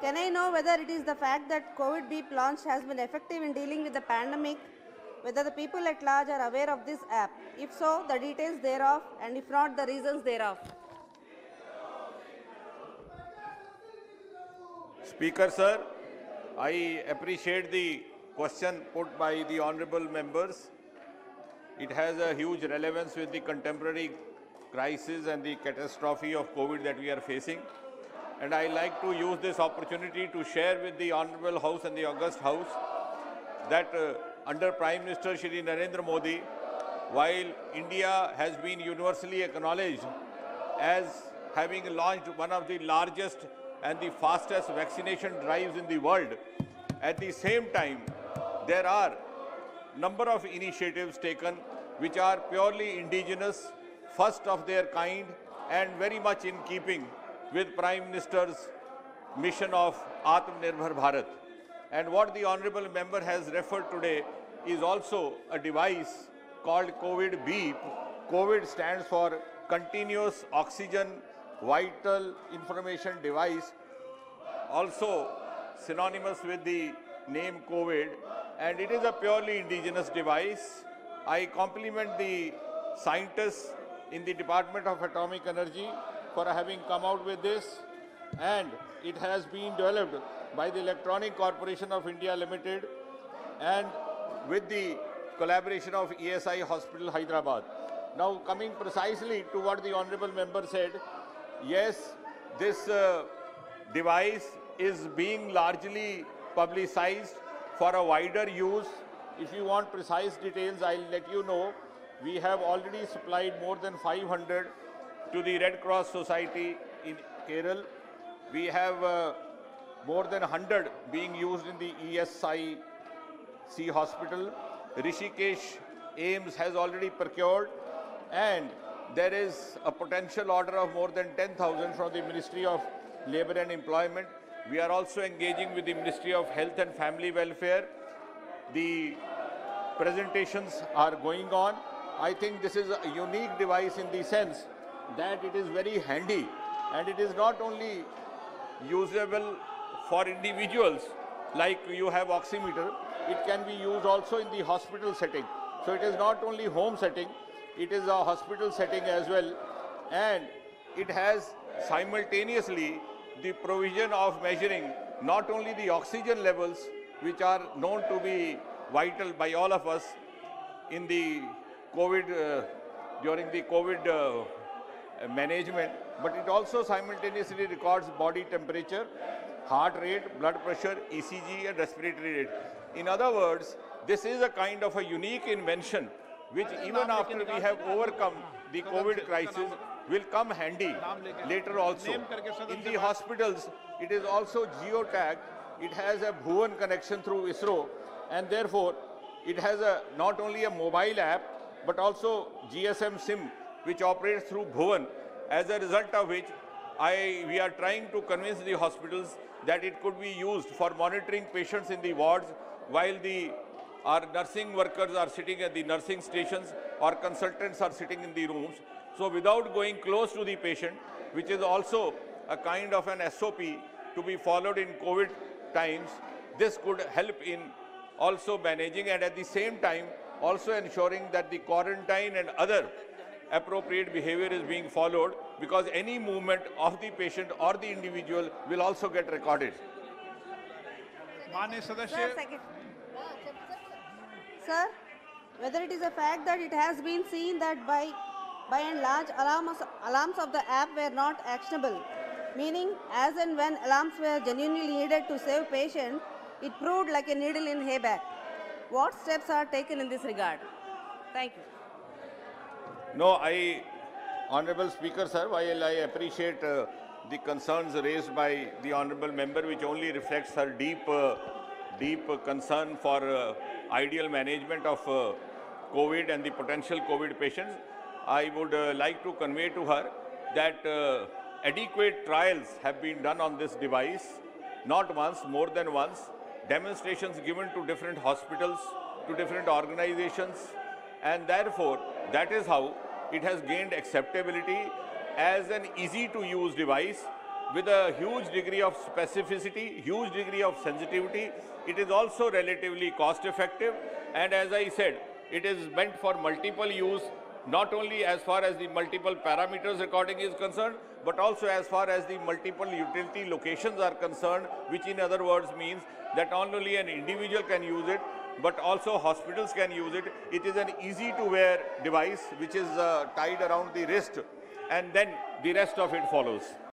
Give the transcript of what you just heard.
Can I know whether it is the fact that COVID Beep launch has been effective in dealing with the pandemic, whether the people at large are aware of this app? If so, the details thereof, and if not, the reasons thereof. Speaker sir, I appreciate the question put by the honorable members. It has a huge relevance with the contemporary crisis and the catastrophe of COVID that we are facing. And I like to use this opportunity to share with the Honorable House and the August House that under Prime Minister Shri Narendra Modi, while India has been universally acknowledged as having launched one of the largest and the fastest vaccination drives in the world, at the same time, there are number of initiatives taken which are purely indigenous, first of their kind, and very much in keeping with Prime Minister's mission of Atmanirbhar Bharat. And what the honorable member has referred today is also a device called COVID Beep. COVID stands for Continuous Oxygen Vital Information Device, also synonymous with the name COVID, and it is a purely indigenous device. I compliment the scientists in the Department of Atomic Energy for having come out with this, and it has been developed by the Electronic Corporation of India Limited and with the collaboration of ESI Hospital, Hyderabad. Now, coming precisely to what the honorable member said, yes, this device is being largely publicized for a wider use. If you want precise details, I'll let you know. We have already supplied more than 500 to the Red Cross Society in Kerala. We have more than 100 being used in the ESIC hospital. Rishikesh AIMS has already procured, and there is a potential order of more than 10,000 from the Ministry of Labour and Employment. We are also engaging with the Ministry of Health and Family Welfare. The presentations are going on. I think this is a unique device in the sense that it is very handy, and it is not only usable for individuals like you have oximeter, it can be used also in the hospital setting. So it is not only home setting, it is a hospital setting as well, and it has simultaneously the provision of measuring not only the oxygen levels, which are known to be vital by all of us in the COVID, during the COVID management, but it also simultaneously records body temperature, heart rate, blood pressure, ECG, and respiratory rate. In other words, this is a kind of a unique invention which even after we have overcome the COVID crisis will come handy later also. In the hospitals, it is also geotagged. It has a Bhuvan connection through ISRO, and therefore it has not only a mobile app but also GSM SIM which operates through Bhuvan, as a result of which we are trying to convince the hospitals that it could be used for monitoring patients in the wards while our nursing workers are sitting at the nursing stations or consultants are sitting in the rooms. So without going close to the patient, which is also a kind of an SOP to be followed in COVID times, this could help in also managing and at the same time also ensuring that the quarantine and other appropriate behavior is being followed, because any movement of the patient or the individual will also get recorded. Sir, whether it is a fact that it has been seen that by and large alarms of the app were not actionable, meaning as and when alarms were genuinely needed to save patient, it proved like a needle in haystack. What steps are taken in this regard? Thank you. No, Honorable Speaker, sir, while I appreciate the concerns raised by the Honorable Member, which only reflects her deep concern for ideal management of COVID and the potential COVID patients, I would like to convey to her that adequate trials have been done on this device, not once, more than once, demonstrations given to different hospitals, to different organizations, and therefore that is how it has gained acceptability as an easy to use device with a huge degree of specificity, huge degree of sensitivity. It is also relatively cost effective, and as I said, it is meant for multiple use, not only as far as the multiple parameters recording is concerned, but also as far as the multiple utility locations are concerned, which in other words means that not only an individual can use it, but also hospitals can use it. It is an easy to wear device which is tied around the wrist, and then the rest of it follows.